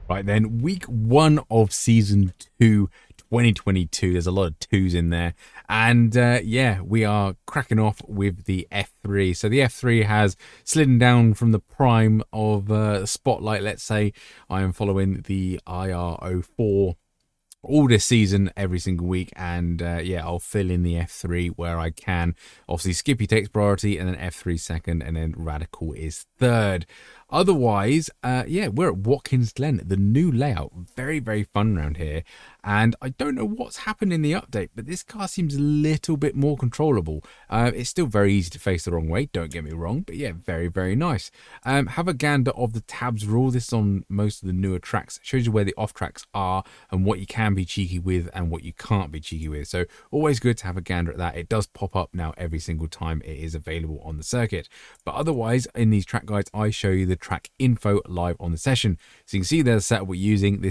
Right then, week 1 of season 2, 2022. There's a lot of twos in there. And yeah, we are cracking off with the F3. So the F3 has slidden down from the prime of Spotlight, let's say. I am following the IR04 all this season, every single week, and yeah, I'll fill in the F3 where I can. Obviously, Skippy takes priority, and then F3 second, and then Radical is third. Otherwise, yeah, we're at Watkins Glen, the new layout. Very, very fun around here. And I don't know what's happened in the update, but this car seems a little bit more controllable. It's still very easy to face the wrong way, don't get me wrong, but yeah, very, very nice. Have a gander of the tabs rule. This is on most of the newer tracks. It shows you where the off tracks are and what you can be cheeky with and what you can't be cheeky with. So always good to have a gander at that. It does pop up now every single time it is available on the circuit. But otherwise, in these track guides, I show you the track info live on the session. So you can see there's the setup we're using.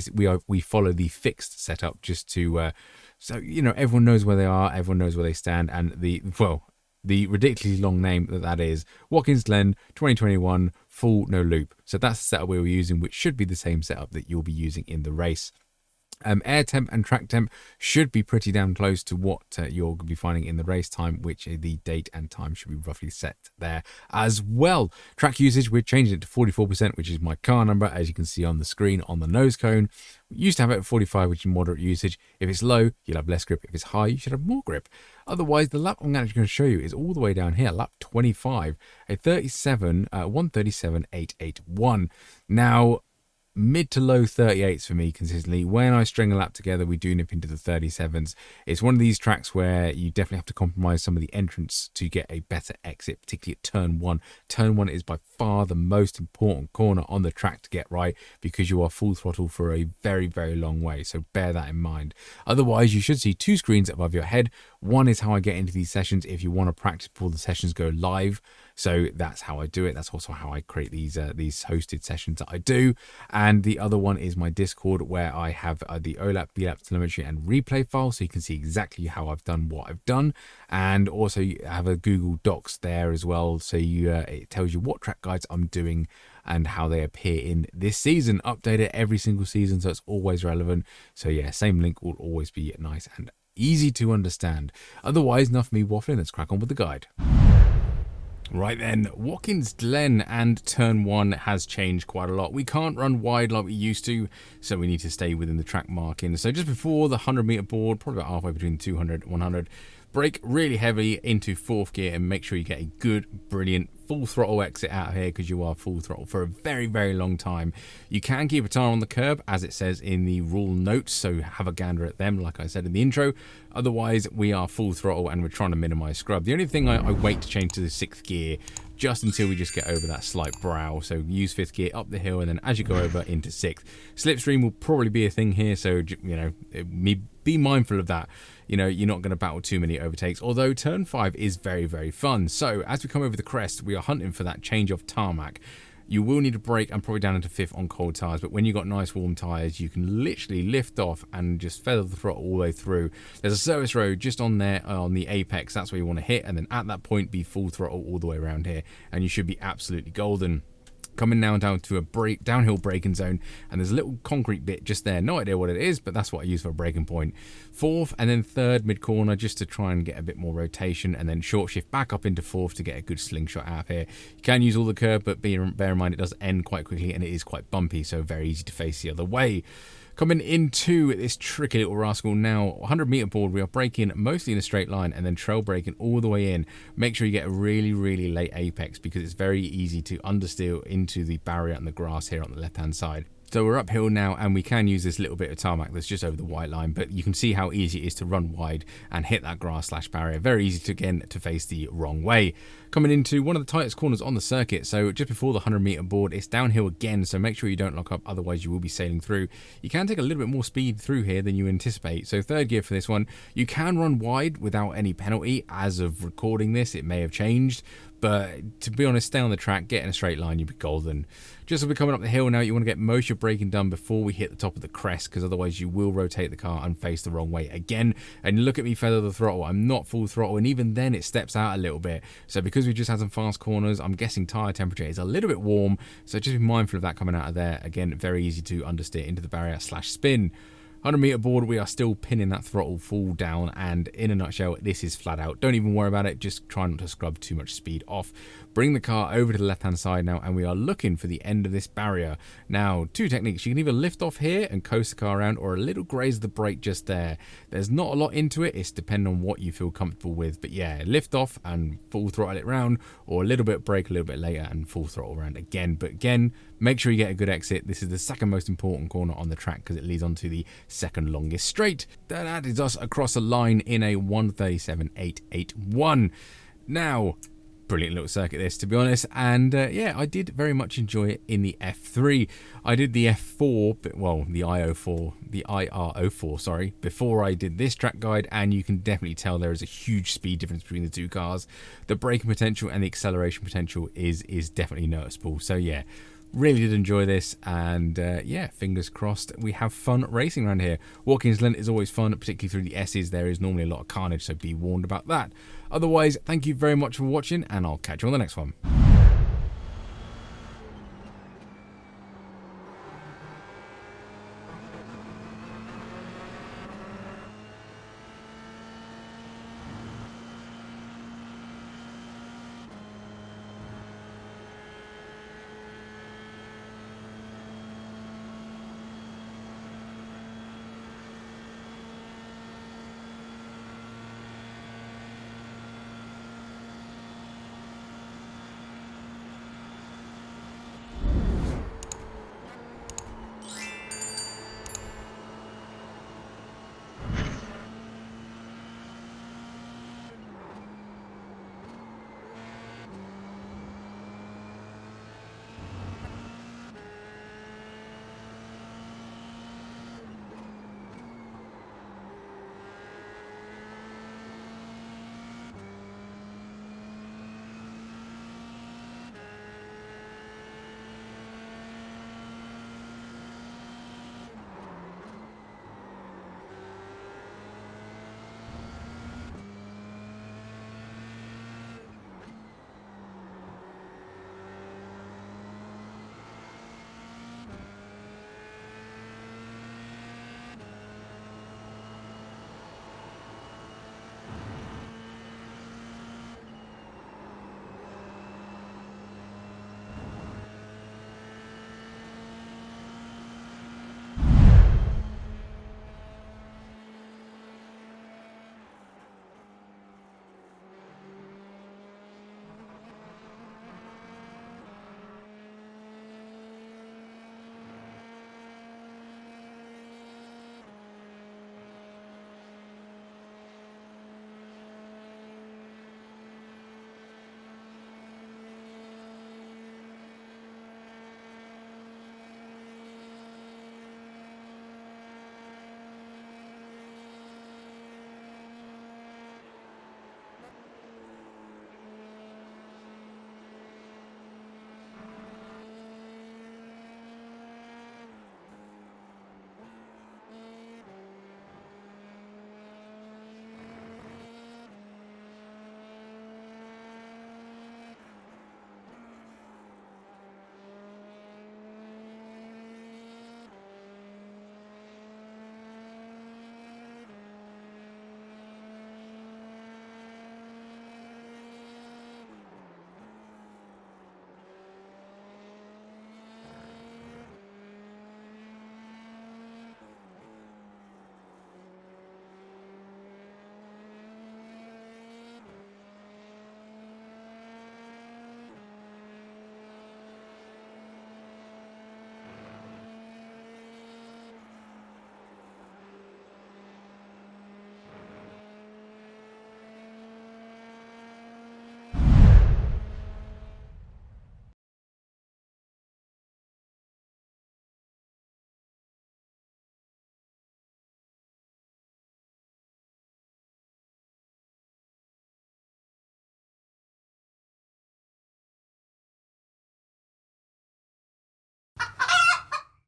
We follow the fixed setup just to so you know everyone knows where they are, everyone knows where they stand, and the ridiculously long name that is Watkins Glen 2021 full no loop. So that's the setup we were using, which should be the same setup that you'll be using in the race. Air temp and track temp should be pretty damn close to what you're going to be finding in the race time, which the date and time should be roughly set there as well. Track usage, we're changing it to 44%, which is my car number, as you can see on the screen on the nose cone. We used to have it at 45, which is moderate usage. If it's low, you'll have less grip. If it's high, you should have more grip. Otherwise, the lap I'm actually going to show you is all the way down here, lap 25, a 137.881. Now, mid to low 38s for me consistently. When I string a lap together, we do nip into the 37s. It's one of these tracks where you definitely have to compromise some of the entrance to get a better exit, particularly at turn 1. Turn 1 is by far the most important corner on the track to get right, because you are full throttle for a very, very long way. So bear that in mind. Otherwise, you should see 2 screens above your head. One is how I get into these sessions if you want to practice before the sessions go live. So that's how I do it. That's also how I create these hosted sessions that I do. And the other one is my Discord, where I have the OLAP, BLAP telemetry and replay file, so you can see exactly how I've done what I've done. And also you have a Google Docs there as well, so it tells you what track guides I'm doing and how they appear in this season. Update it every single season, so it's always relevant. So yeah, same link will always be nice and easy to understand. Otherwise, enough of me waffling, let's crack on with the guide. Right then, Watkins Glen and turn 1 has changed quite a lot. We can't run wide like we used to, so we need to stay within the track marking. So just before the 100-meter board, probably about halfway between 200 and 100, brake really heavily into 4th gear and make sure you get a good, brilliant, full throttle exit out of here, because you are full throttle for a very, very long time. You can keep a tire on the curb, as it says in the rule notes, so have a gander at them, like I said in the intro. Otherwise, we are full throttle and we're trying to minimize scrub. The only thing I wait to change to the 6th gear, just until we just get over that slight brow. So use 5th gear up the hill, and then as you go over into 6th. Slipstream will probably be a thing here, so you know, be mindful of that. You know, you're not going to battle too many overtakes, although turn 5 is very, very fun. So as we come over the crest, we are hunting for that change of tarmac. You will need a brake and probably down into 5th on cold tires, but when you've got nice warm tires, you can literally lift off and just feather the throttle all the way through. There's a service road just on there on the apex. That's where you want to hit, and then at that point be full throttle all the way around here, and you should be absolutely golden. Coming now down to a downhill braking zone, and there's a little concrete bit just there. No idea what it is, but that's what I use for a braking point. 4th and then 3rd mid-corner, just to try and get a bit more rotation, and then short shift back up into 4th to get a good slingshot out of here. You can use all the curb, but bear in mind it does end quite quickly, and it is quite bumpy, so very easy to face the other way. Coming into this tricky little rascal now, 100-meter board, we are braking mostly in a straight line and then trail braking all the way in. Make sure you get a really, really late apex, because it's very easy to understeer into the barrier and the grass here on the left-hand side. So we're uphill now, and we can use this little bit of tarmac that's just over the white line, but you can see how easy it is to run wide and hit that grass / barrier. Very easy to, again, to face the wrong way. Coming into one of the tightest corners on the circuit, so just before the 100-meter board, it's downhill again, so make sure you don't lock up, otherwise you will be sailing through. You can take a little bit more speed through here than you anticipate, so 3rd gear for this one. You can run wide without any penalty. As of recording this, it may have changed, But to be honest, stay on the track, get in a straight line, you'll be golden. Just as we're coming up the hill now, you want to get most of your braking done before we hit the top of the crest, because otherwise you will rotate the car and face the wrong way again. And look at me feather the throttle. I'm not full throttle, and even then it steps out a little bit. So because we just had some fast corners, I'm guessing tyre temperature is a little bit warm. So just be mindful of that coming out of there. Again, very easy to understeer into the barrier / spin. 100-meter board, we are still pinning that throttle full down, and in a nutshell, this is flat out. Don't even worry about it, just try not to scrub too much speed off. Bring the car over to the left-hand side now, and we are looking for the end of this barrier. Now, two techniques. You can either lift off here and coast the car around, or a little graze the brake just there. There's not a lot into it, it's depending on what you feel comfortable with. But yeah, lift off and full throttle it round, or a little bit brake a little bit later and full throttle around again. But again, make sure you get a good exit. This is the second most important corner on the track because it leads on to the second longest straight. That is us across the line in a 1:37.881. Now, brilliant little circuit this, to be honest, and yeah, I did very much enjoy it in the F3. I did the F4, but, well, the IR04, sorry, before I did this track guide, and you can definitely tell there is a huge speed difference between the two cars. The braking potential and the acceleration potential is definitely noticeable. So yeah, really did enjoy this, and yeah, fingers crossed we have fun racing around here. Watkins Glen is always fun, particularly through the S's. There is normally a lot of carnage, so be warned about that. Otherwise, thank you very much for watching, and I'll catch you on the next one.